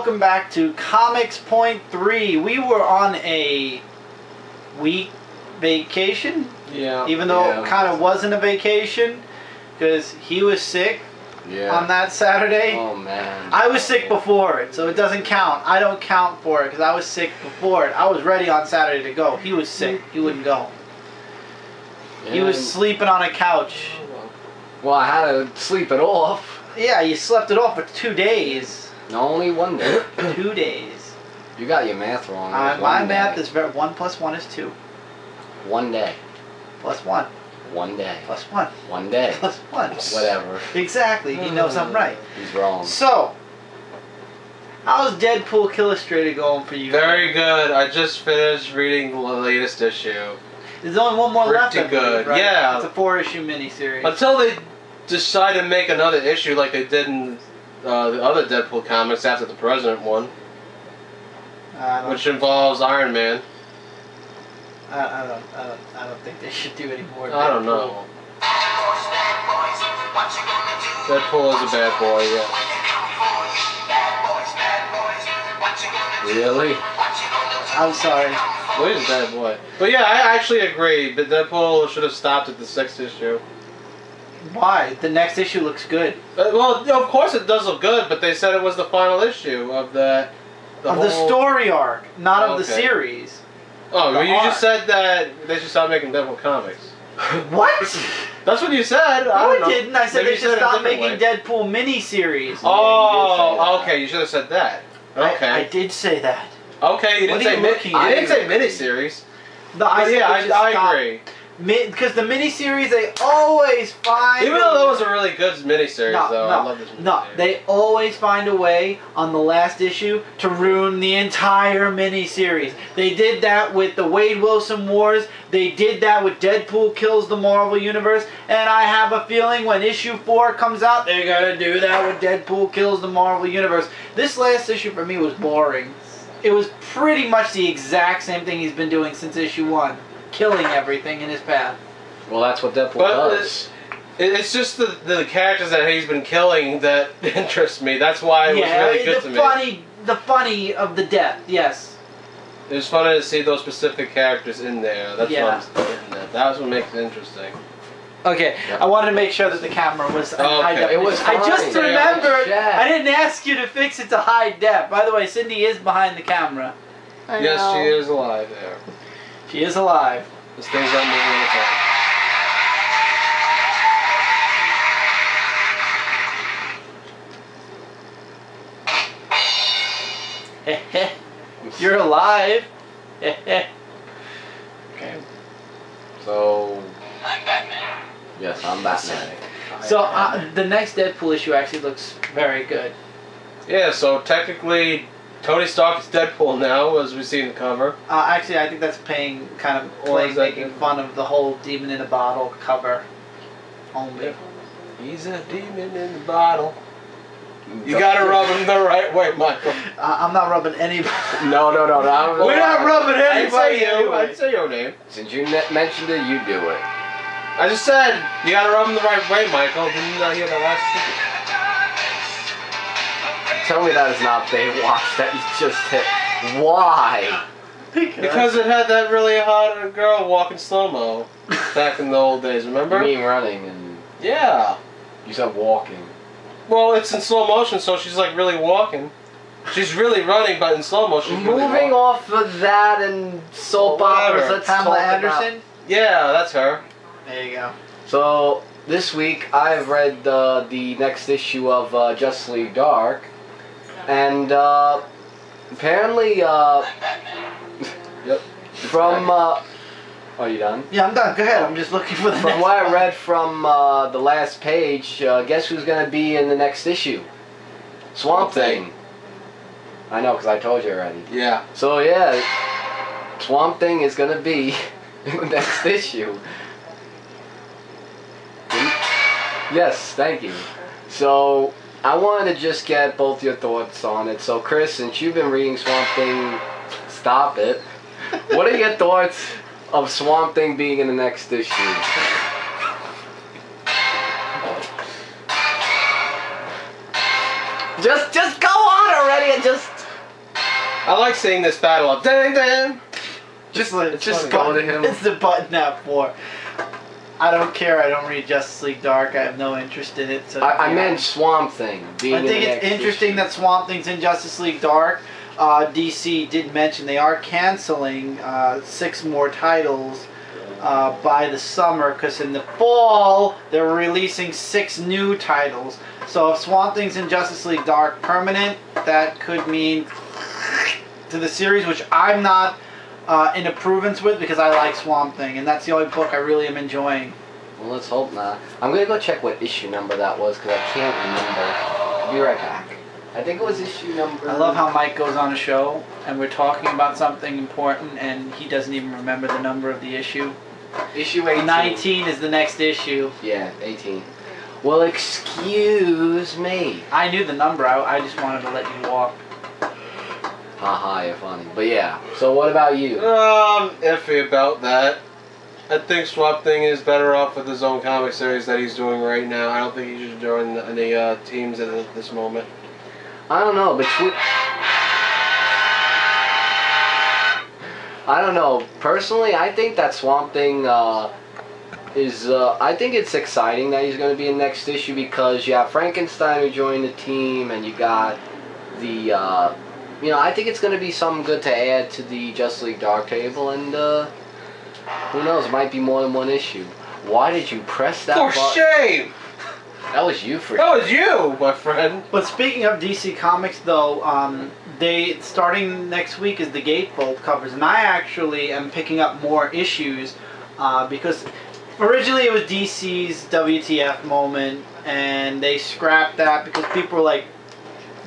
welcome back to Comics Point 3. We were on a week vacation. Yeah. Even though it kind of wasn't a vacation, because he was sick on that Saturday. Oh, man. I was sick before it, so it doesn't count. I don't count for it, because I was sick before it. I was ready on Saturday to go. He was sick. He wouldn't go. Yeah. He was sleeping on a couch. Well, I had to sleep it off. Yeah, you slept it off for 2 days. No, only 1 day. 2 days. You got your math wrong. My math is 1 + 1 is 2. 1 day. Plus 1. 1 day. Plus 1. 1 day. Plus 1. Whatever. Exactly. He knows I'm right. He's wrong. So, how's Deadpool Illustrated going for you? Very good. I just finished reading the latest issue. There's only one more left. Pretty good. Right? Yeah. It's a 4-issue miniseries. Until they decide to make another issue like they did in the other Deadpool comics after the President one, which involves Iron Man. I don't think they should do any more. I don't know. Deadpool is a bad boy, yeah. Really? I'm sorry. Well, he's a bad boy. But yeah, I actually agree. But Deadpool should have stopped at the 6th issue. Why? The next issue looks good. Well, of course it does look good, but they said it was the final issue of the story arc, not of the series. Oh, well, you arc. just said that they should stop making Deadpool comics. What? That's what you said. No, I didn't. I said Maybe they you should said it a stop different making Deadpool miniseries. Oh, okay. You should have said that. Okay. I did say that. Okay, you didn't say I didn't say miniseries. No, I agree. Because the miniseries, they always find... Even though that was a really good miniseries, though. I love this miniseries. No, they always find a way on the last issue to ruin the entire miniseries. They did that with the Wade Wilson Wars. They did that with Deadpool Kills the Marvel Universe. And I have a feeling when issue 4 comes out, they're going to do that with Deadpool Kills the Marvel Universe. This last issue for me was boring. It was pretty much the exact same thing he's been doing since issue 1. Killing everything in his path. Well, that's what Deadpool does. It's just the characters that he's been killing that interest me. That's why it was really good to me. The funny of the death, yes. It was funny to see those specific characters in there. That's what I'm getting at. That's what makes it interesting. Okay, I wanted to make sure that the camera was high def. It was I just fine. remembered, I didn't ask you to fix it to high def. By the way, Cindy is behind the camera. Yes, she is alive there. She is alive. This thing's not moving at all. You're alive. Okay. So... I'm Batman. Yes, I'm Batman. So the next Deadpool issue actually looks very good. Yeah, so technically Tony Stark is Deadpool now, as we see in the cover. Actually, I think that's making fun of the whole demon in a bottle cover. Only. Yep. He's a demon in the bottle. You gotta rub him the right way, Michael. I'm not rubbing anybody. No. We're not rubbing anybody. Anyway. I'd say your name. Since you mentioned it, you do it. I just said you gotta rub him the right way, Michael. Didn't you not hear that last thing? Tell me that is not Baywatch that you just hit. Why? Because it had that really hot girl walking slow-mo back in the old days, remember? You mean running and... Yeah. You said walking. Well, it's in slow motion, so she's like really walking. She's really running, but in slow motion. Moving off of that and soap operas, let's talk Pamela Anderson? Yeah, that's her. There you go. So, this week I've read the next issue of Justice League Dark. And apparently, Yep. from, are you done? Yeah, I'm done. Go ahead. I'm just looking for the From what I read from the last page, guess who's going to be in the next issue? Swamp Thing. I know, because I told you already. Yeah. So, yeah, Swamp Thing is going to be in the next issue. Yes, thank you. So... I wanted to just get both your thoughts on it. So, Chris, since you've been reading Swamp Thing, stop it. What are your thoughts of Swamp Thing being in the next issue? Just go on already and just... I like seeing this battle of dang dang. Just funny. go to him. It's the button app for. I don't care. I don't read Justice League Dark. I have no interest in it. So I meant Swamp Thing. Being I think it's interesting that Swamp Thing's in Justice League Dark. DC did mention they are canceling 6 more titles by the summer, because in the fall they're releasing 6 new titles. So if Swamp Thing's in Justice League Dark permanent, that could mean to the series, which I'm not in approvance with, because I like Swamp Thing, and that's the only book I really am enjoying. Well, let's hope not. I'm gonna go check what issue number that was, because I can't remember. I'll be right back. I think it was issue number... I love how Mike goes on a show and we're talking about something important and he doesn't even remember the number of the issue. Issue 18. 19 is the next issue. Yeah, 18. Well, excuse me. I knew the number. I just wanted to let you walk. Haha, you're funny. But yeah, so what about you? I'm iffy about that. I think Swamp Thing is better off with his own comic series that he's doing right now. I don't think he should join any teams at this moment. I don't know, I don't know. Personally, I think that Swamp Thing is... I think it's exciting that he's going to be in next issue, because you have Frankenstein who joined the team, and you got the... you know, I think it's going to be something good to add to the Justice League Dark table, and who knows, it might be more than one issue. Why did you press that button? For shame! That was you, for That was you, my friend. But speaking of DC Comics, though, they starting next week is the Gatefold covers, and I actually am picking up more issues because originally it was DC's WTF moment, and they scrapped that because people were like,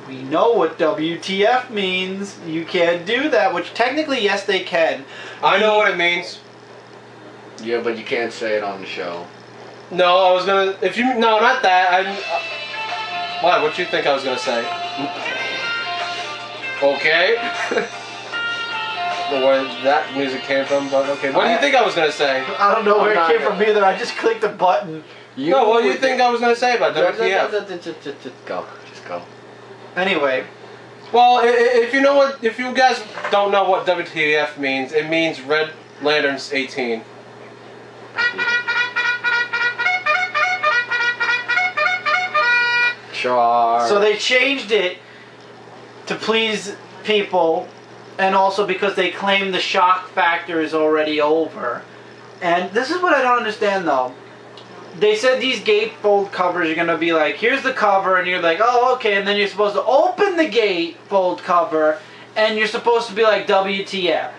we know what WTF means. You can't do that, which technically, yes, they can. I know what it means. Yeah, but you can't say it on the show. No, I was gonna. If you no, not that. Why? What you think I was gonna say? Okay. Where that music came from, but okay. What do you think I was gonna say? I don't know where it came from either. I just clicked a button. No, what do you think I was gonna say about WTF? Just go. Just go. Anyway. Well, if you know what, if you guys don't know what WTF means, it means Red Lanterns 18. Sure. So they changed it to please people, and also because they claim the shock factor is already over. And this is what I don't understand, though. They said these gatefold covers are going to be like, here's the cover, and you're like, oh, okay, and then you're supposed to open the gatefold cover, and you're supposed to be like, WTF.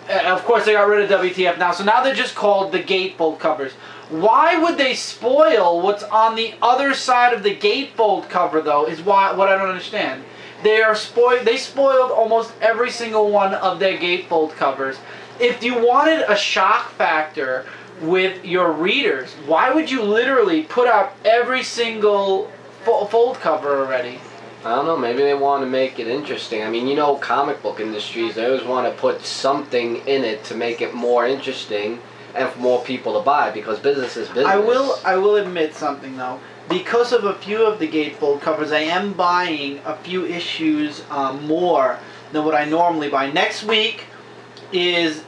Of course, they got rid of WTF now, so now they're just called the gatefold covers. Why would they spoil what's on the other side of the gatefold cover, though, is what I don't understand. They spoiled almost every single one of their gatefold covers. If you wanted a shock factor with your readers, why would you literally put out every single fold cover already? I don't know, maybe they want to make it interesting. I mean, you know, comic book industries, they always want to put something in it to make it more interesting and for more people to buy, because business is business. I will admit something, though. Because of a few of the gatefold covers, I am buying a few issues more than what I normally buy. Next week is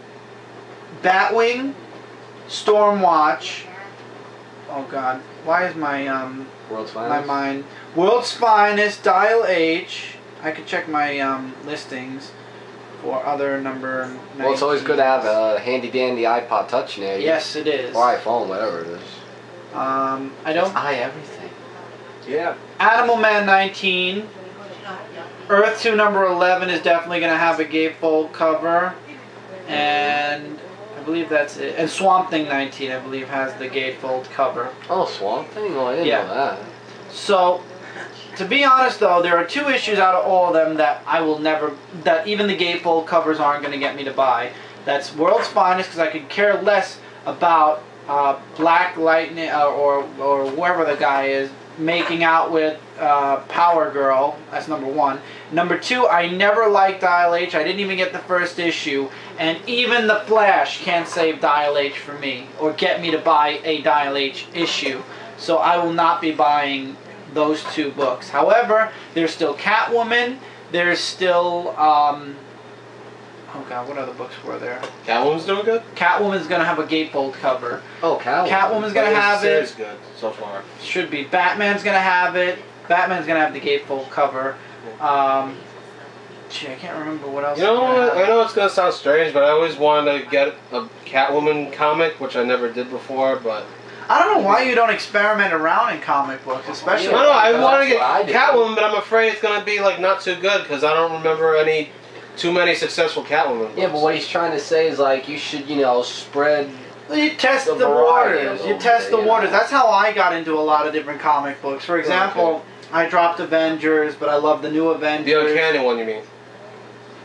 Batwing, Stormwatch. Oh God, why is my World's my Finest? mind? World's Finest, Dial H. I could check my listings for other number 19s. Well, it's always good to have a handy dandy iPod Touch near you. Yes, it is. Or iPhone, whatever it is. I don't. Everything. Yeah. Animal Man 19. Earth 2 number 11 is definitely going to have a gatefold cover. And I believe that's it. And Swamp Thing 19, I believe, has the gatefold cover. Oh, Swamp Thing? Oh, I didn't know that. So, to be honest, though, there are 2 issues out of all of them that I will never, that even the gatefold covers aren't going to get me to buy. That's World's Finest, because I could care less about Black Lightning or whoever the guy is making out with Power Girl. That's number 1. Number 2, I never liked Dial H. I didn't even get the first issue, and even the Flash can't save Dial H for me or get me to buy a Dial H issue. So I will not be buying those 2 books. However, there's still Catwoman, There's still, oh god, what other books were there? Catwoman's doing good? Catwoman's gonna have a gatefold cover. Oh, Catwoman's gonna have it. It's good so far. Should be. Batman's gonna have it. Batman's gonna have the gatefold cover. Gee, I can't remember what else. You know what? I know it's gonna sound strange, but I always wanted to get a Catwoman comic, which I never did before, but... I don't know why you don't experiment around in comic books, especially... No, I want to get Catwoman, but I'm afraid it's going to be, like, not too good, because I don't remember too many successful Catwoman books. Yeah, but what he's trying to say is, like, you should, you know, spread... You test the waters. You test the waters. That's how I got into a lot of different comic books. For example, I dropped Avengers, but I love the new Avengers. The Uncanny one, you mean?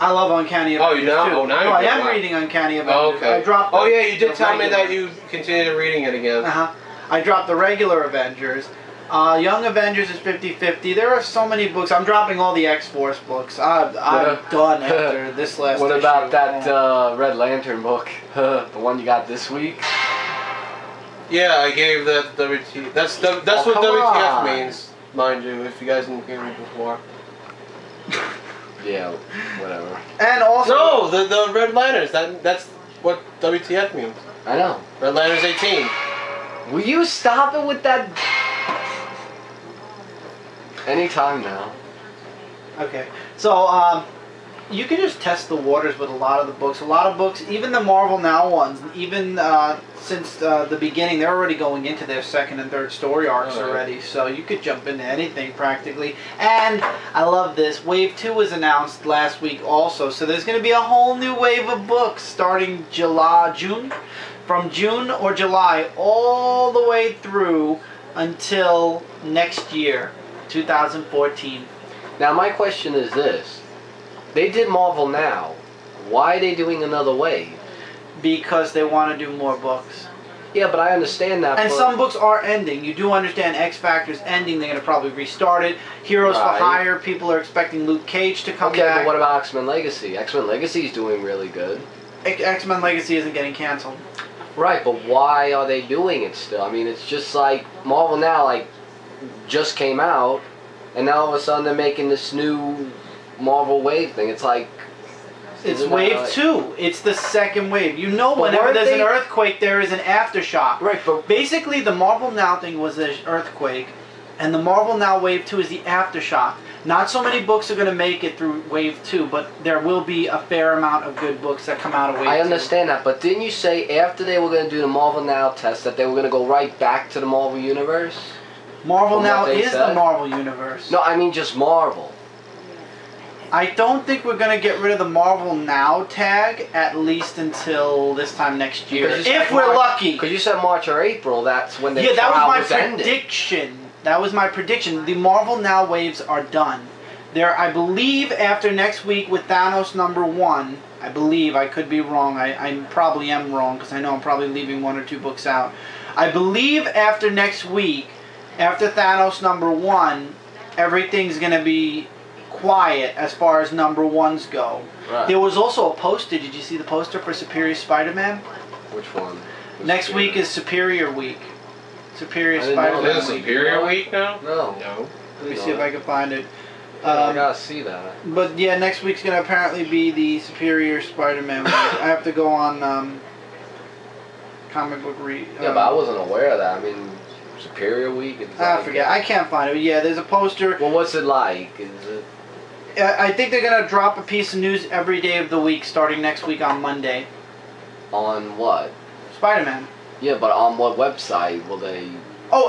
I love Uncanny Avengers. Oh, you know? Too. Oh, now no, I am reading Uncanny Avengers. Oh, okay. I dropped oh, yeah, you did tell me that you continued reading it again. I dropped the regular Avengers. Young Avengers is 50-50. There are so many books. I'm dropping all the X-Force books. I'm done after this last What issue. about that Red Lantern book? The one you got this week? Yeah, I gave that WT. That's what WTF means, mind you, if you guys didn't hear me before. Yeah, whatever. And also... No, the Red Lanterns. That's what WTF means. I know. Red Lanterns 18. Will you stop it with that? Anytime now. Okay. So, you can just test the waters with a lot of the books. A lot of books, even the Marvel Now ones, even since the beginning, they're already going into their second and third story arcs already. So you could jump into anything practically. And I love this. Wave 2 was announced last week also. So there's going to be a whole new wave of books starting June. From June or July all the way through until next year, 2014. Now my question is this. They did Marvel Now. Why are they doing another wave? Because they want to do more books. Yeah, but I understand that. And some books are ending. You do understand X Factor's ending. They're going to probably restart it. Heroes for Hire, people are expecting Luke Cage to come back. Okay, but what about X-Men Legacy? X-Men Legacy is doing really good. X-Men Legacy isn't getting canceled. Right, but why are they doing it still? I mean, it's just like Marvel Now, like, just came out, and now all of a sudden they're making this new Marvel wave thing. It's like... It's wave 2. It's the second wave. You know, whenever there's an earthquake, there is an aftershock. Right, but... Basically, the Marvel Now thing was an earthquake, and the Marvel Now wave 2 is the aftershock. Not so many books are going to make it through wave 2, but there will be a fair amount of good books that come out of wave 2. I understand that, but didn't you say after they were going to do the Marvel Now test that they were going to go right back to the Marvel Universe? Marvel Now is the Marvel Universe. No, I mean just Marvel. I don't think we're going to get rid of the Marvel Now tag, at least until this time next year. If we're lucky. Because you said March or April, that's when the trial was that was my prediction. That was my prediction. The Marvel Now waves are done. There, I believe, after next week with Thanos #1, I believe, I could be wrong. I probably am wrong because I know I'm probably leaving 1 or 2 books out. I believe after next week, after Thanos #1, everything's going to be quiet as far as #1s go. Right. There was also a poster. Did you see the poster for Superior Spider-Man? Which one? Next week is Superior Week. Superior Spider-Man. Is it Superior Week now? No. Let me see if I can find it. I gotta see that. But yeah, next week's gonna apparently be the Superior Spider-Man week. I have to go on comic book read. Yeah, but I wasn't aware of that. I mean, Superior Week. I forget. I can't find it. But yeah, there's a poster. Well, what's it like? Is it? I think they're gonna drop a piece of news every day of the week, starting next week on Monday. On what? Spider-Man. Yeah, but on what website will they? Oh,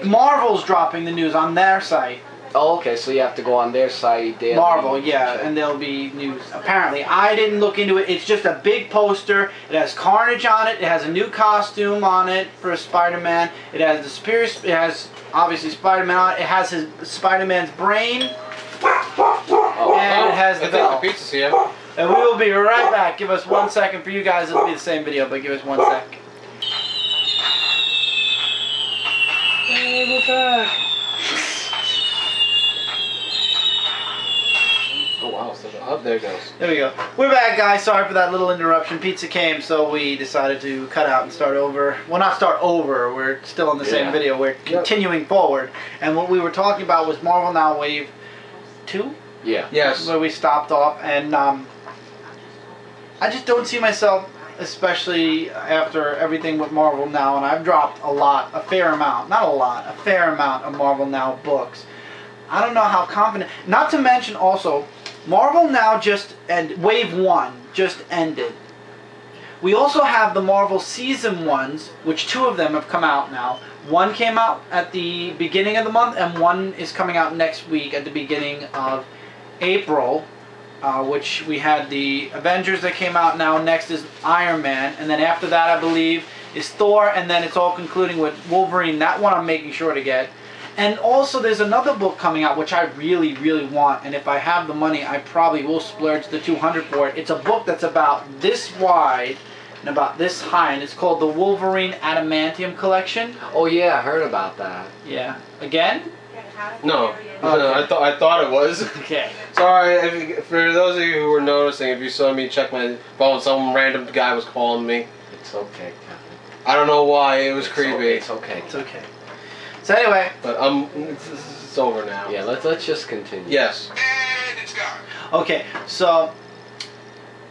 Marvel's dropping the news on their site. Oh, okay, so you have to go on their site. Marvel, yeah, and there'll be news. Apparently, I didn't look into it. It's just a big poster. It has Carnage on it. It has a new costume on it for Spider-Man. It has the Superior. It has obviously Spider-Man on it. It has his Spider-Man's brain. And it has the bell. The pizza's here. And we will be right back. Give us 1 second. For you guys, it'll be the same video, but give us 1 sec. Hey, we're back. Oh wow, so there it goes. There we go. We're back, guys. Sorry for that little interruption. Pizza came, so we decided to cut out and start over. Well, not start over. We're still in the same video. We're continuing forward. And what we were talking about was Marvel Now Wave 2? Yeah. Yes. Where we stopped off, and I just don't see myself, especially after everything with Marvel Now, and I've dropped a fair amount of Marvel Now books. I don't know how confident. Not to mention also, Marvel Now Wave 1 just ended. We also have the Marvel Season 1s, which 2 of them have come out now. One came out at the beginning of the month, and one is coming out next week at the beginning of April, which we had the Avengers that came out now. Next is Iron Man, and then after that, I believe, is Thor, and then it's all concluding with Wolverine. That one I'm making sure to get. And also, there's another book coming out, which I really, really want, and if I have the money, I probably will splurge the $200 for it. It's a book that's about this wide and about this high, and it's called the Wolverine Adamantium Collection. Oh yeah, I heard about that. Yeah. Again? No. Okay. No, I thought it was. Okay. Sorry, for those of you who were noticing, if you saw me check my phone, some random guy was calling me. It's okay, Kevin. I don't know why, it was creepy. It's okay. It's okay. So anyway. But it's over now. Yeah, let's just continue. Yes. And it's gone. Okay, so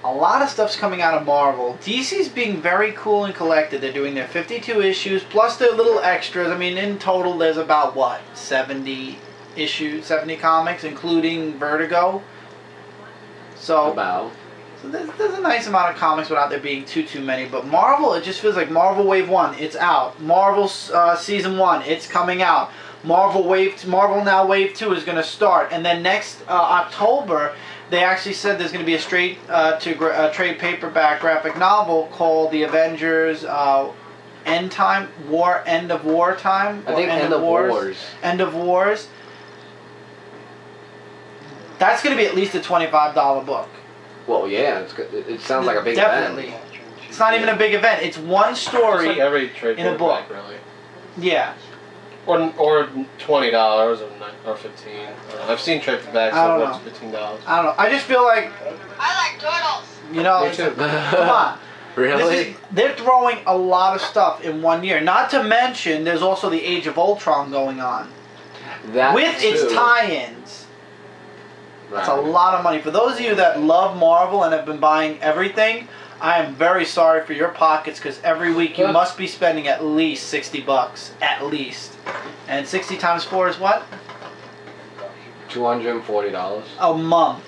a lot of stuff's coming out of Marvel. DC's being very cool and collected. They're doing their 52 issues, plus their little extras. I mean, in total, there's about, what, 70 issues, 70 comics, including Vertigo. So there's a nice amount of comics without there being too many. But Marvel, it just feels like Marvel Wave 1, it's out. Marvel Season 1, it's coming out. Marvel Now Wave 2 is going to start. And then next October, they actually said there's going to be a straight trade paperback graphic novel called The Avengers End of War Time. I think End of Wars. End of Wars. That's going to be at least a $25 book. Well, yeah, it sounds like a big Definitely. event. It's not even a big event. It's one story It's like every trade in a book. paperback, really. Yeah. Or $20 or $15. I've seen trade paperbacks I don't of know. $15. I don't know. I just feel like, I like turtles. you know, Me too. come on. Really? They're throwing a lot of stuff in 1 year. Not to mention, there's also the Age of Ultron going on. That with too. its tie-ins. That's a Right. lot of money. For those of you that love Marvel and have been buying everything, I am very sorry for your pockets, because every week you must be spending at least $60. At least. And 60 times 4 is what? $240. A month.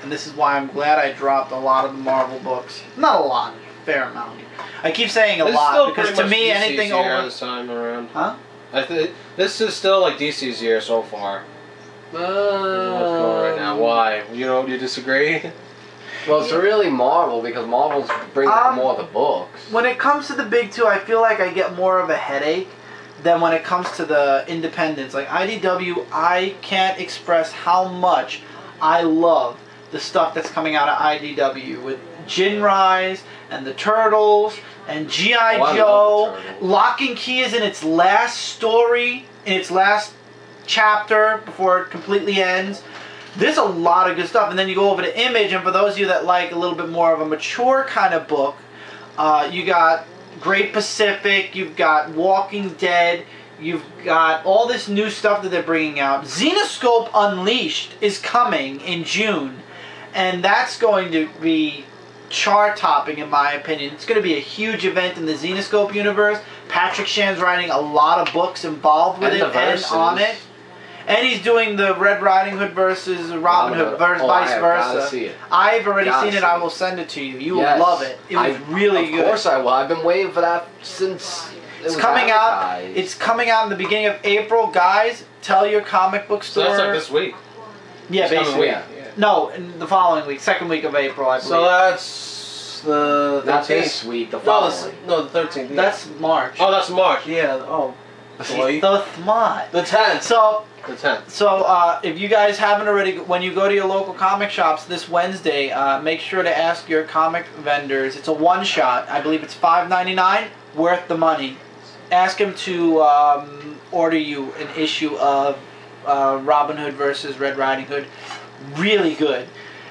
And this is why I'm glad I dropped a lot of the Marvel books. Not a lot. Fair amount. I keep saying a It's lot, still because pretty to much me, DC's anything year over... this time around. Huh? This is still like DC's year so far. What's going right now? Why? You disagree? Well, it's really Marvel, because Marvel's bringing out more of the books. When it comes to the big two, I feel like I get more of a headache than when it comes to the independents. Like IDW, I can't express how much I love the stuff that's coming out of IDW with Jinrise and the Turtles and G.I. Oh, I Joe. love the Turtles. Lock and Key is in its last story, in its last chapter before it completely ends. There's a lot of good stuff. And then you go over to Image, and for those of you that like a little bit more of a mature kind of book, you got Great Pacific, you've got Walking Dead, you've got all this new stuff that they're bringing out. Xenoscope Unleashed is coming in June, and that's going to be chart-topping in my opinion. It's going to be a huge event in the Xenoscope universe. Patrick Shan's writing a lot of books involved with it and on it. And he's doing the Red Riding Hood versus Robin Hood, vice versa. See it. I've already Gotta seen it. see I it. will send it to you. You Yes. will love it. It was really good. Of course I will. I've been waiting for that since It's coming out. It's coming out in the beginning of April, guys. Tell your comic book So store. that's like this week. Yeah, It's coming basically. week. Yeah. No, in the following week, second week of April, I believe. So that's the 13th. Not this week, the No, following. the 13th. Yeah. That's March. Oh, that's March. Yeah. Oh. He's so smart. The 10th. So. The 10th. So, if you guys haven't already, when you go to your local comic shops this Wednesday, make sure to ask your comic vendors. It's a one-shot. I believe it's $5.99, worth the money. Ask them to order you an issue of Robin Hood versus Red Riding Hood. Really good.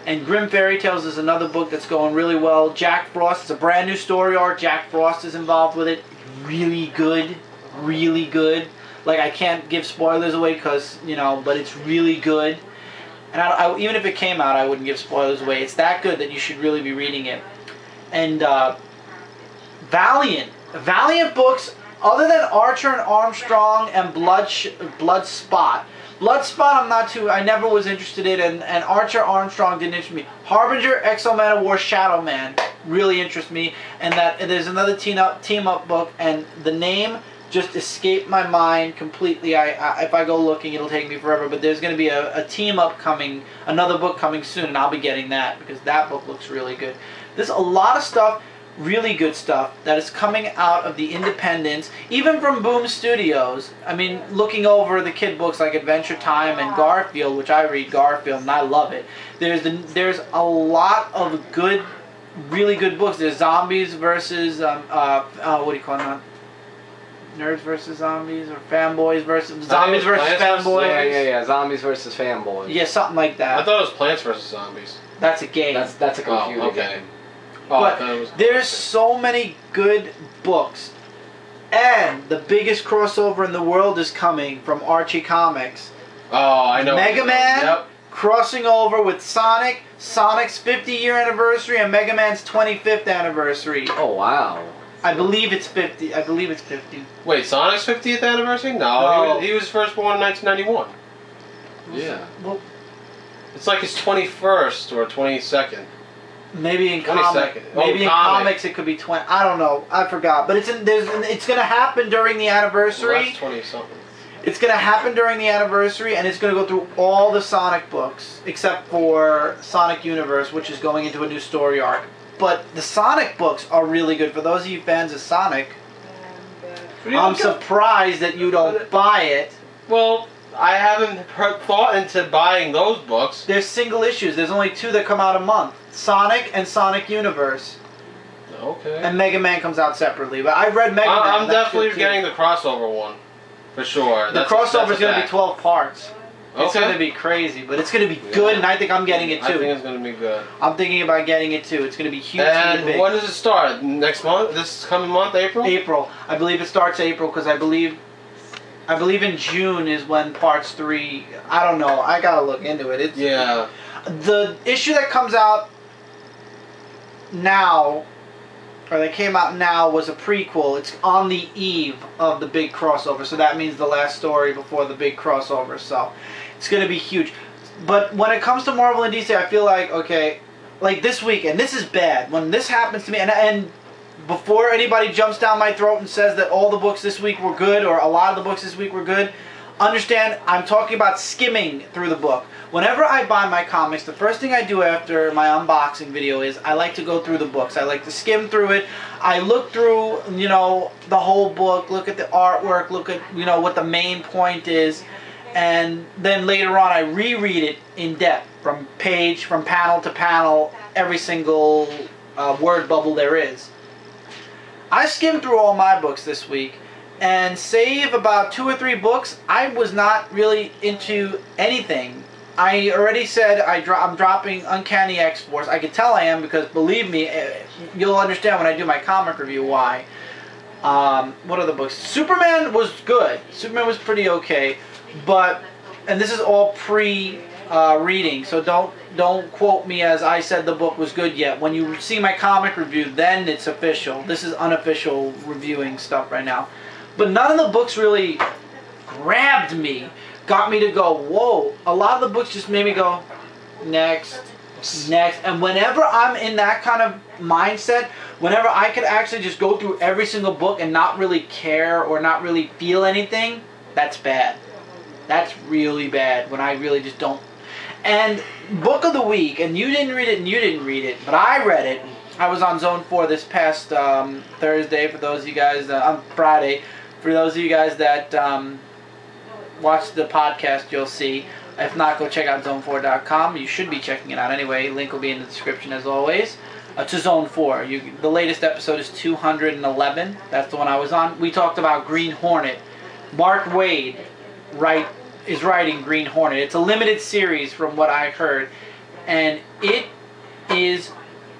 And Grim Fairy Tales is another book that's going really well. Jack Frost, it's a brand new story arc. Jack Frost is involved with it. Really good. Really good. Like, I can't give spoilers away because, but it's really good. And even if it came out, I wouldn't give spoilers away. It's that good that you should really be reading it. And Valiant books, other than Archer and Armstrong and Bloodspot. Bloodspot, I never was interested in, and Archer Armstrong didn't interest me. Harbinger, Exo-Man of War, Shadow Man really interests me, and that there's another team up book, and the name just escaped my mind completely. If I go looking, it'll take me forever, but there's going to be a team up coming, another book coming soon, and I'll be getting that because that book looks really good. There's a lot of stuff, really good stuff, that is coming out of the independents, even from Boom Studios. I mean, looking over the kid books like Adventure Time and Garfield, which I read Garfield and I love it. There's a lot of good, really good books. There's Zombies versus what do you call them? Nerds versus Zombies, or Fanboys versus Zombies versus Fanboys. Yeah. Zombies versus Fanboys. Yeah, something like that. I thought it was Plants versus Zombies. That's a game. That's a computer game. But there's so many good books, and the biggest crossover in the world is coming from Archie Comics. Oh, I know. Mega Man Yep. crossing over with Sonic, Sonic's 50-year anniversary, and Mega Man's 25th anniversary. Oh wow. I believe it's 50. Wait, Sonic's 50th anniversary? No, he was first born in 1991. Yeah. Well, it's like his 21st or 22nd. Maybe in 22nd. Comics it could be 20. I don't know. I forgot. But it's going to happen during the anniversary. Well, that's 20 something. It's going to happen during the anniversary, and it's going to go through all the Sonic books except for Sonic Universe, which is going into a new story arc. But the Sonic books are really good. For those of you fans of Sonic, I'm surprised that you don't buy it. Well, I haven't thought into buying those books. There's single issues. There's only 2 that come out a month. Sonic and Sonic Universe. Okay. And Mega Man comes out separately. But I read Mega Man. I'm definitely getting the crossover one. For sure. The crossover is going to be 12 parts. It's Okay. going to be crazy, but it's going to be good, and I think I'm getting it too. I think it's going to be good. I'm thinking about getting it too. It's going to be huge. And big. when does it start? Next month? This coming month, April? April. I believe it starts April because I believe in June is when parts 3. I don't know. I gotta look into it. Yeah. The issue that comes out now, or that came out now, was a prequel. It's on the eve of the big crossover, so that means the last story before the big crossover. So it's gonna be huge. But when it comes to Marvel and DC, I feel like, okay, like this week, and this is bad. When this happens to me, and before anybody jumps down my throat and says that all the books this week were good, or a lot of the books this week were good, understand I'm talking about skimming through the book. Whenever I buy my comics, the first thing I do after my unboxing video is I like to go through the books. I like to skim through it. I look through, the whole book, look at the artwork, look at, what the main point is, and then later on I reread it in depth from panel to panel, every single word bubble there is. I skimmed through all my books this week, and save about 2 or 3 books, I was not really into anything. I already said I'm dropping Uncanny X-Force. I can tell I am because, believe me, you'll understand when I do my comic review why. What other books? Superman was good. Superman was pretty okay, and this is all pre-reading, so don't quote me as I said the book was good yet. When you see my comic review, then it's official. This is unofficial reviewing stuff right now. But none of the books really grabbed me, got me to go, whoa. A lot of the books just made me go, next. And whenever I'm in that kind of mindset, whenever I could actually just go through every single book and not really care or not really feel anything, that's bad. That's really bad when I really just don't. And book of the week, and you didn't read it, but I read it. I was on Zone 4 this past Thursday, for those of you guys, on Friday. For those of you guys that watch the podcast, you'll see. If not, go check out zone4.com. You should be checking it out anyway. Link will be in the description as always. To Zone 4. The latest episode is 211. That's the one I was on. We talked about Green Hornet. Mark Waid is writing Green Hornet. It's a limited series from what I heard. And it is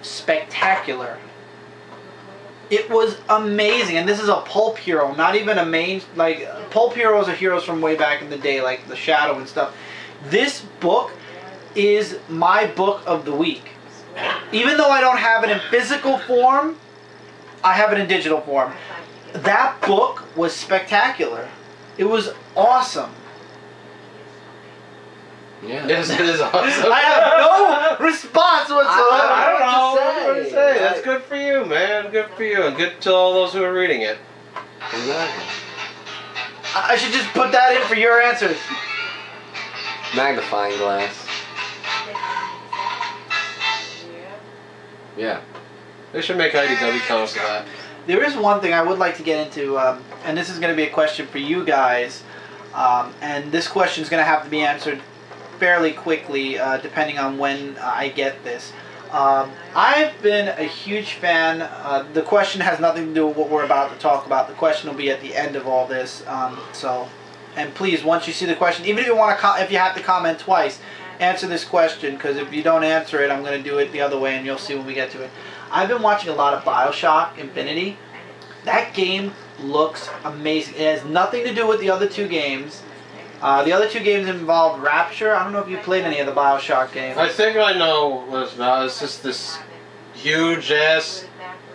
spectacular. It was amazing, and this is a pulp hero, not even a main, pulp heroes are heroes from way back in the day, like the Shadow and stuff. This book is my book of the week. Even though I don't have it in physical form, I have it in digital form. That book was spectacular. It was awesome. Yeah. Yes, it is awesome. I have no response whatsoever. I don't know what what to to say. say. That's good for you, man. Good for you. And good to all those who are reading it. Exactly. I should just put that in for your answers. Magnifying glass. Yeah. They should make IDW comics of that. There is one thing I would like to get into, and this is going to be a question for you guys, and this question is going to have to be answered fairly quickly, depending on when I get this. I've been a huge fan. The question has nothing to do with what we're about to talk about. The question will be at the end of all this. And please, once you see the question, even if you want to, if you have to comment twice, answer this question, because if you don't answer it, I'm going to do it the other way, and you'll see when we get to it. I've been watching a lot of BioShock Infinite. That game looks amazing. It has nothing to do with the other two games. The other two games involved Rapture. I don't know if you played any of the BioShock games. I think I know what it's about. It's just this huge ass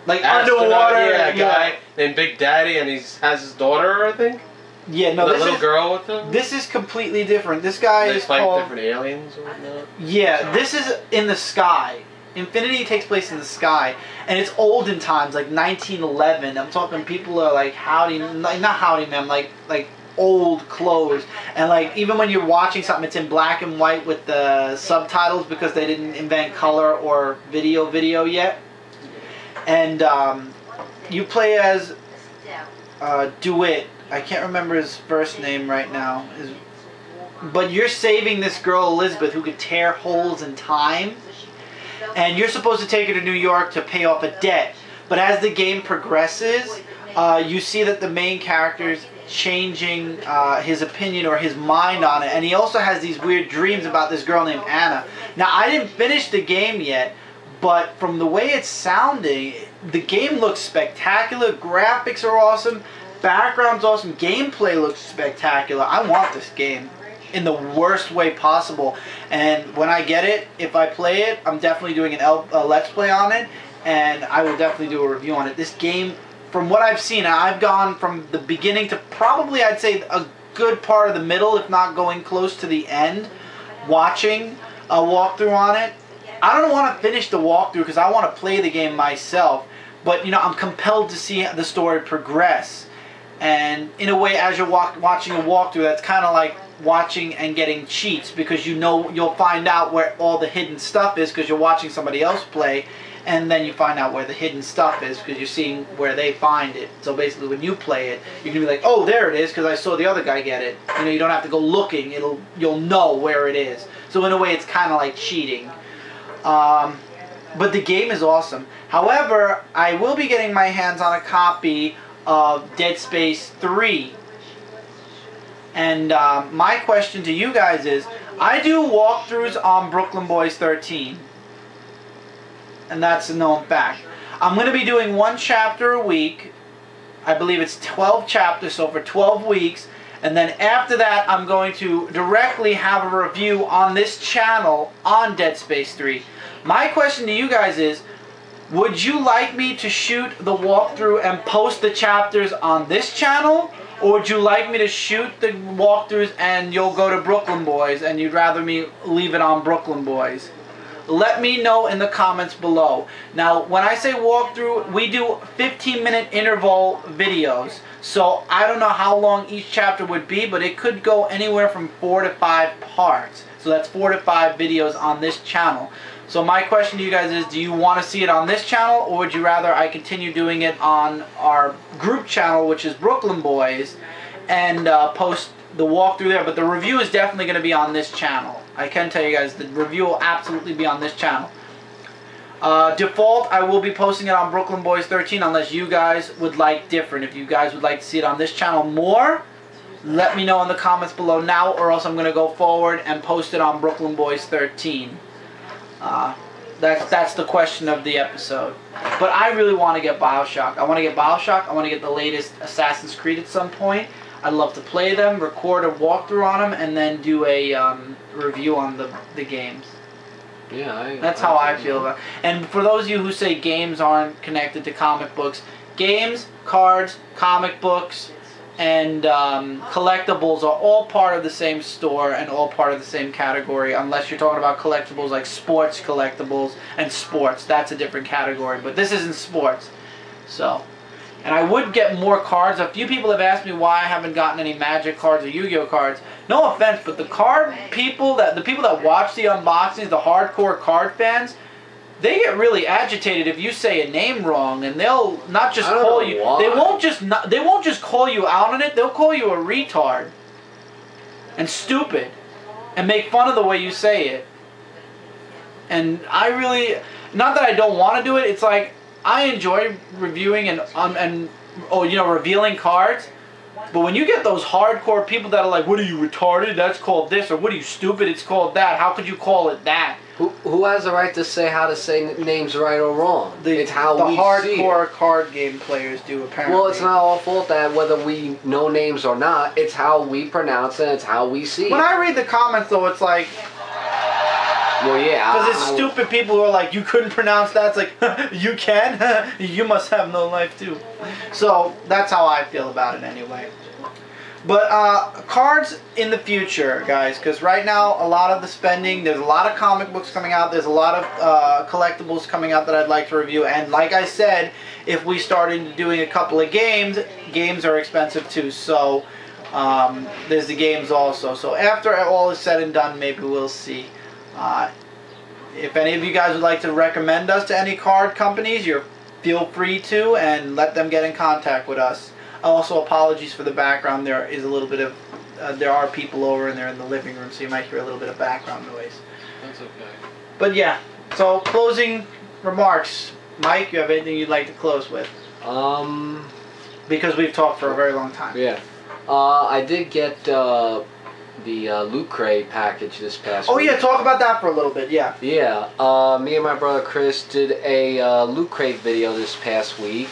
Like astronaut, underwater guy named Big Daddy, and he has his daughter, I think. Yeah, no, The this little is girl with him. this is completely different. This guy They is fight called. different aliens or whatnot. Yeah, this is in the sky. Infinity takes place in the sky, and it's olden times, like 1911. I'm talking people are like howdy, like not howdy men, like old clothes, and like even when you're watching something, it's in black and white with the subtitles because they didn't invent color or video yet. And you play as DeWitt. I can't remember his first name right now. But you're saving this girl Elizabeth who could tear holes in time. And you're supposed to take her to New York to pay off a debt. But as the game progresses, you see that the main character's changing his opinion or his mind on it. And he also has these weird dreams about this girl named Anna. Now, I didn't finish the game yet, but from the way it's sounding, the game looks spectacular. Graphics are awesome. Background's awesome. Gameplay looks spectacular. I want this game in the worst way possible. And when I get it, if I play it, I'm definitely doing a Let's Play on it. And I will definitely do a review on it. This game, from what I've seen, I've gone from the beginning to probably, I'd say, a good part of the middle, if not going close to the end, watching a walkthrough on it. I don't want to finish the walkthrough because I want to play the game myself. But, you know, I'm compelled to see the story progress. And in a way, as you're watching a walkthrough, that's kind of like watching and getting cheats, because you know you'll find out where all the hidden stuff is because you're watching somebody else play, and then you find out where the hidden stuff is because you're seeing where they find it. So basically, when you play it, you can be like, oh, there it is because I saw the other guy get it. You know, you don't have to go looking. You'll know where it is. So in a way, it's kind of like cheating. But the game is awesome. However, I will be getting my hands on a copy of Dead Space 3. And my question to you guys is, I do walkthroughs on Brooklyn Boys 13. And that's a known fact. I'm going to be doing one chapter a week. I believe it's 12 chapters, so for 12 weeks. And then after that, I'm going to directly have a review on this channel on Dead Space 3. My question to you guys is, would you like me to shoot the walkthrough and post the chapters on this channel? Or would you like me to shoot the walkthroughs and you'll go to Brooklyn Boys and you'd rather me leave it on Brooklyn Boys? Let me know in the comments below. Now, when I say walkthrough, we do 15-minute interval videos. So I don't know how long each chapter would be, but it could go anywhere from 4 to 5 parts. So that's 4 to 5 videos on this channel. So my question to you guys is, do you want to see it on this channel, or would you rather I continue doing it on our group channel, which is Brooklyn Boys, and post the walkthrough there? But the review is definitely going to be on this channel. I can tell you guys, the review will absolutely be on this channel. Default, I will be posting it on Brooklyn Boys 13 unless you guys would like different. If you guys would like to see it on this channel more, let me know in the comments below now, or else I'm going to go forward and post it on Brooklyn Boys 13. That's the question of the episode. But I really want to get BioShock. I want to get BioShock. I want to get the latest Assassin's Creed at some point. I'd love to play them, record a walkthrough on them, and then do a review on the games. Yeah, That's how I feel about it. And for those of you who say games aren't connected to comic books, games, cards, comic books, and collectibles are all part of the same store and all part of the same category, unless you're talking about collectibles like sports collectibles and sports. That's a different category, but this isn't sports. So, and I would get more cards. A few people have asked me why I haven't gotten any Magic cards or Yu-Gi-Oh cards. No offense, but the people that watch the unboxings, the hardcore card fans, they get really agitated if you say a name wrong, and they'll not just call you. Why. They won't just call you out on it. They'll call you a retard and stupid, and make fun of the way you say it. And I really, not that I don't want to do it. It's like I enjoy reviewing and revealing cards. But when you get those hardcore people that are like, "What are you, retarded? That's called this," or "What are you, stupid? It's called that. How could you call it that?" Who has the right to say how to say names right or wrong? It's how we see it. The hardcore card game players do, apparently. Well, it's not our fault that whether we know names or not. It's how we pronounce it. It's how we see it. When I read the comments, though, it's like, well, yeah. because it's stupid people who are like, "You couldn't pronounce that." It's like, you can? You must have no life, too. So, that's how I feel about it anyway. But cards in the future, guys, because right now a lot of the spending, there's a lot of comic books coming out, there's a lot of collectibles coming out that I'd like to review, and like I said, if we started doing a couple of games are expensive too, so there's the games also. So after all is said and done, maybe we'll see. If any of you guys would like to recommend us to any card companies, feel free to, and let them get in contact with us. Also, apologies for the background. There is a little bit of, there are people over and they're in the living room, so you might hear a little bit of background noise. That's okay. But yeah, so closing remarks. Mike, you have anything you'd like to close with? Because we've talked for a very long time. Yeah. I did get the LootCrate package this past week. Oh yeah, talk about that for a little bit, yeah. Yeah, me and my brother Chris did a LootCrate video this past week.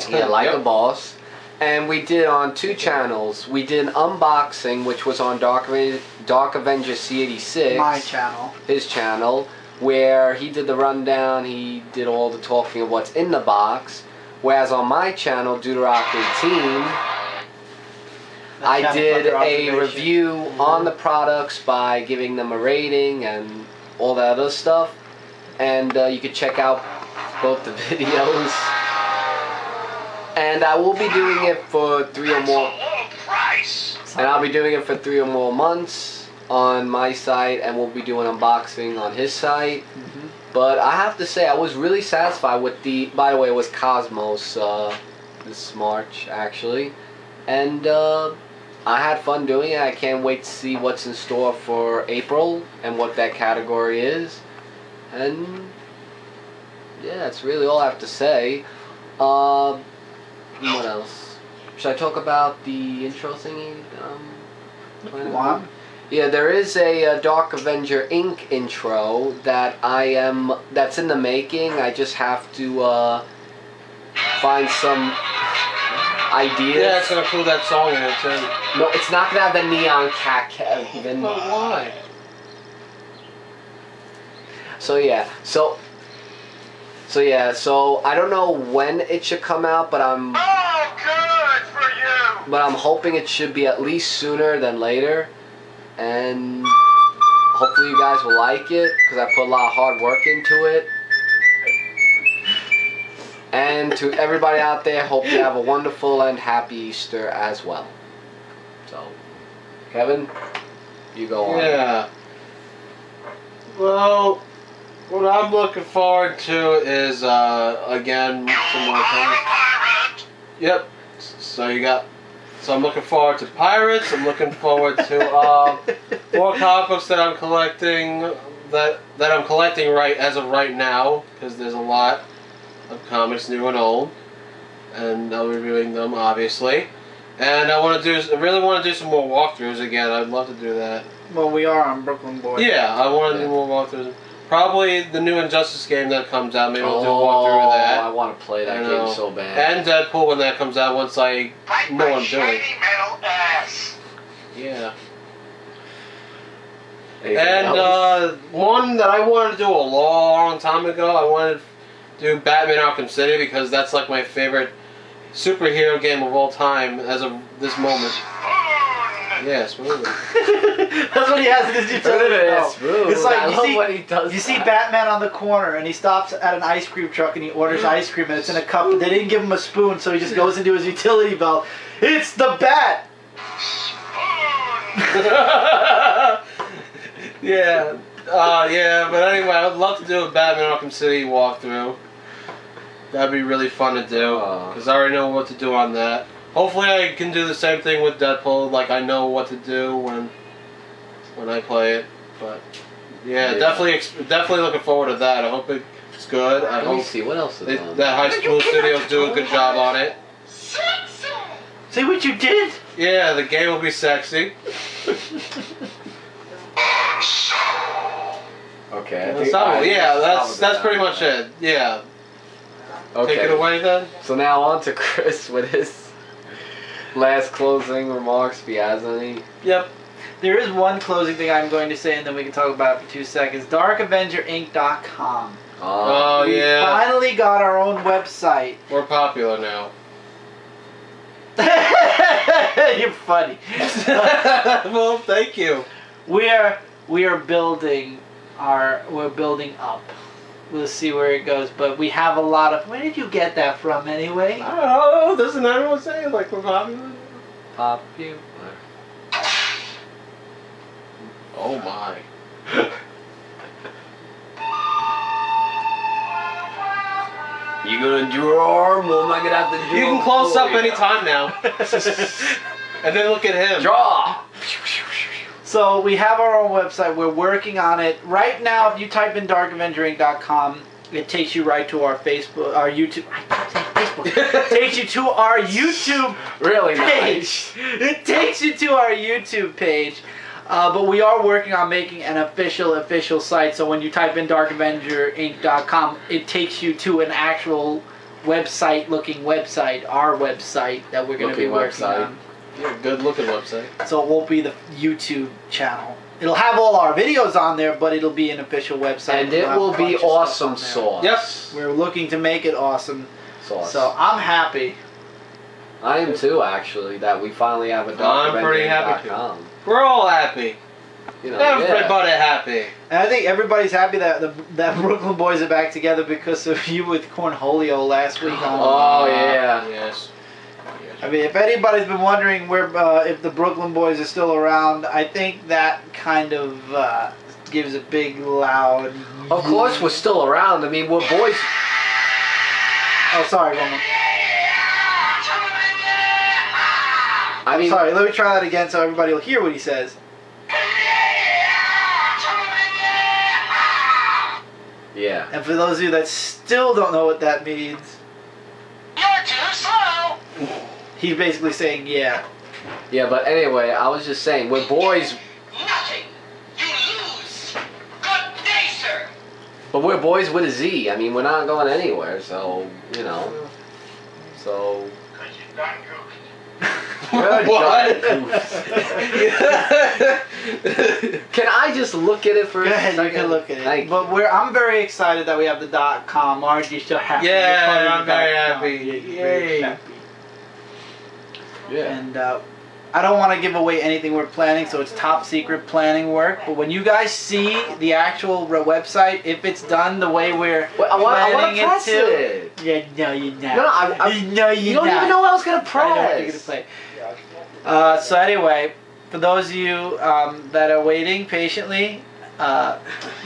Yeah, like a boss. And we did on 2 channels. We did an unboxing, which was on Dark Avenger C86. My channel. His channel, where he did the rundown, he did all the talking of what's in the box. Whereas on my channel, Duderock 18, I did a review on the products by giving them a rating and all that other stuff. And you can check out both the videos. And I will be doing it for 3 or more. And I'll be doing it for 3 or more months on my site, and we'll be doing unboxing on his site. But I have to say, I was really satisfied with the. By the way, it was Cosmos this March actually, and I had fun doing it. I can't wait to see what's in store for April and what that category is. And yeah, that's really all I have to say. What else? Should I talk about the intro thingy? What? Yeah, there is a Dark Avenger Inc. intro that that's in the making. I just have to find some ideas. Yeah, it's gonna include that song in it too. No, it's not gonna have the neon cat, Kevin. But why? So yeah, so I don't know when it should come out, but I'm good for you. But I'm hoping it should be at least sooner than later, and hopefully you guys will like it because I put a lot of hard work into it. And to everybody out there, hope you have a wonderful and happy Easter as well. So, Kevin, you go on. Yeah. Well, what I'm looking forward to is, again, some more things. Yep. So I'm looking forward to Pirates. I'm looking forward to more comic books that I'm collecting, that I'm collecting as of right now, because there's a lot of comics, new and old, and I'm reviewing them, obviously. And I really want to do some more walkthroughs again. I'd love to do that. Well, we are on Brooklyn Boys. Yeah, I want to do more walkthroughs. Probably the new Injustice game that comes out. Maybe we'll do a walkthrough of that. I want to play that game so bad. And Deadpool when that comes out. Once I know what I'm doing. Metal ass. Yeah. Anything And else? one that I wanted to do a long time ago, I wanted to do Batman Arkham City because that's like my favorite superhero game of all time as of this moment. Yeah, smooth. That's what he has in his utility belt. Smooth. It's like I you love see, when he does you see that. Batman on the corner and he stops at an ice cream truck and he orders ice cream and it's in a cup. But they didn't give him a spoon, so he just goes into his utility belt. It's the Bat. Yeah. Yeah, but anyway, I would love to do a Batman Arkham City walkthrough. That'd be really fun to do, because I already know what to do on that. Hopefully I can do the same thing with Deadpool, like I know what to do when I play it. But yeah, definitely looking forward to that. I hope it's good. I Let me hope see, what else is on? that High School Studios do a good job on it. See what you did? Yeah, the game will be sexy. Okay. That's pretty much it. Yeah. Okay. Take it away then. So now on to Chris with his last closing remarks, if he has any. Yep. There is one closing thing I'm going to say and then we can talk about it for 2 seconds. DarkAvengerInc.com. Oh We yeah. finally got our own website. We're popular now. You're funny. Well, thank you. We are building we're building up. We'll see where it goes, but we have a lot of. Where did you get that from, anyway? I don't know. Doesn't everyone say like we're popular? Popular. Oh my. You gonna draw? What am I gonna have to do? You can close up anytime now. And then look at him. Draw. So we have our own website. We're working on it right now. If you type in darkavengerinc.com, it takes you right to our Facebook, our YouTube. I keep saying Facebook. It takes you to our YouTube Really page. nice. It takes you to our YouTube page. But we are working on making an official site. So when you type in darkavengerinc.com, it takes you to an actual website-looking website, our website that we're going to be working on. Yeah, good looking website. So it won't be the YouTube channel. It'll have all our videos on there, but it'll be an official website. And it will be awesome sauce. Yes. We're looking to make it awesome. Sauce. So I'm happy. I am too, actually, that we finally have a I'm pretty happy darkavengering.com. We're all happy. You know, Everybody happy. And I think everybody's happy that that Brooklyn boys are back together because of you with Cornholio last week on. Oh yeah. Yes. I mean, if anybody's been wondering where if the Brooklyn boys are still around, I think that kind of gives a big loud. Of course, we're still around. I mean, we're boys. Oh, sorry, one more. I mean, Sorry, let me try that again so everybody will hear what he says. yeah. And for those of you that still don't know what that means, You're too slow. he's basically saying, yeah. Yeah, but anyway, I was just saying, we're boys, Nothing. You lose. Good day, sir. but we're boys with a Z. I mean, we're not going anywhere, so, you know. So. Cause you done goofed. What? Can I just look at it for Go a ahead, second? you can look at it. Thank But I'm very excited that we have the .com. Aren't you so happy? Yeah, You're part of I'm the very .com. happy. You're very Yay. happy. Yeah. And I don't want to give away anything we're planning, so it's top secret planning work. But when you guys see the actual website, if it's done the way we're Well, I want planning to press it to, it. yeah, no, you're not. No, No, you're You don't not. even know what I was going to I know what you're gonna press. say. So anyway, for those of you that are waiting patiently,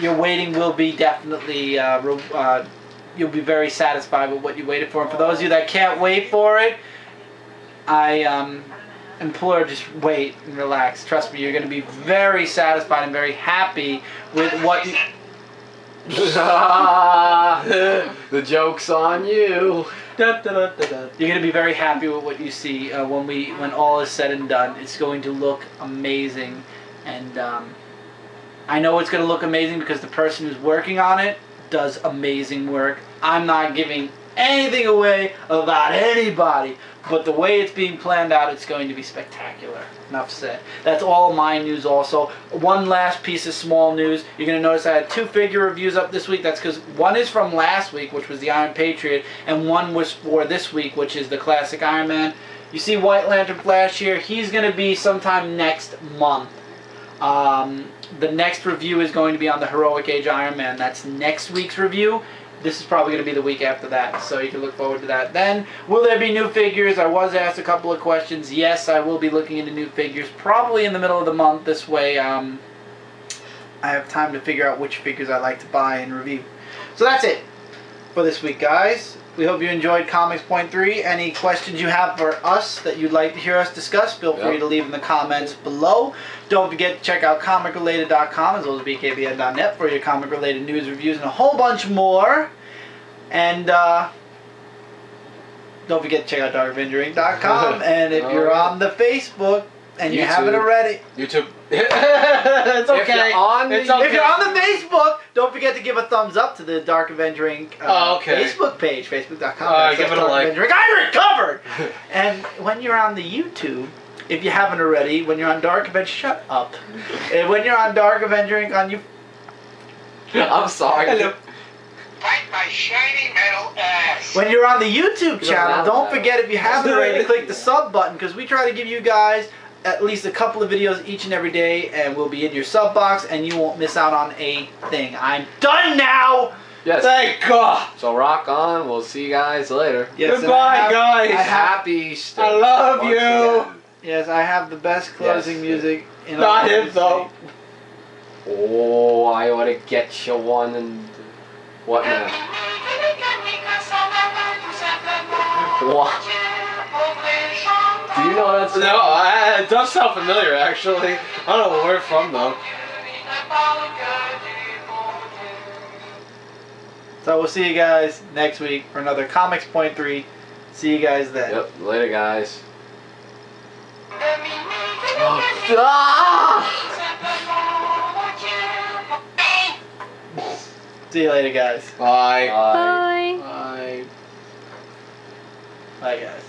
your waiting will be definitely you'll be very satisfied with what you waited for. And for those of you that can't wait for it, I implore just wait and relax. Trust me, you're going to be very satisfied and very happy with what you. The joke's on you. Dun, dun, dun, dun, dun. You're going to be very happy with what you see when all is said and done. It's going to look amazing, and I know it's going to look amazing because the person who's working on it does amazing work. I'm not giving anything away about anybody, but the way it's being planned out, it's going to be spectacular. Enough said. That's all my news also. One last piece of small news. You're going to notice I had 2 figure reviews up this week. That's because one is from last week, which was the Iron Patriot, and one was for this week, which is the classic Iron Man. You see White Lantern Flash here. He's going to be sometime next month. The next review is going to be on the Heroic Age Iron Man. That's next week's review. This is probably going to be the week after that, so you can look forward to that. Then, will there be new figures? I was asked a couple of questions. Yes, I will be looking into new figures, probably in the middle of the month. This way, I have time to figure out which figures I like to buy and review. So that's it for this week, guys. We hope you enjoyed Comics Point 3. Any questions you have for us that you'd like to hear us discuss, feel free to leave in the comments below. Don't forget to check out comicrelated.com as well as bkbn.net for your comic-related news, reviews, and a whole bunch more. And don't forget to check out darkavengerInc.com. And if you're on the Facebook and you haven't already... YouTube. It's okay. If you're on the Facebook, don't forget to give a thumbs up to the Dark Avenger Inc. Facebook page, facebook.com. Give it a like. I recovered! And when you're on the YouTube, if you haven't already, when you're on Dark Avenger, shut up. And when you're on Dark Avenger Inc. on you... I'm sorry. Hello. Fight my shiny metal ass. When you're on the YouTube channel, don't forget, if you haven't already, to click the sub button, because we try to give you guys at least a couple of videos each and every day, and we'll be in your sub box, and you won't miss out on a thing. I'm done now! Yes. Thank God! So rock on. We'll see you guys later. Yes, goodbye, guys! Happy Easter. I love you! Again. Yes, I have the best closing music in all Not him, of though. Oh, I ought to get you one and... What now? What? Do you know that song? No, it does sound familiar, actually. I don't know where it's from, though. So we'll see you guys next week for another Comics Point 3. See you guys then. Yep, later guys. See you later, guys. Bye. Bye. Bye. Bye, guys.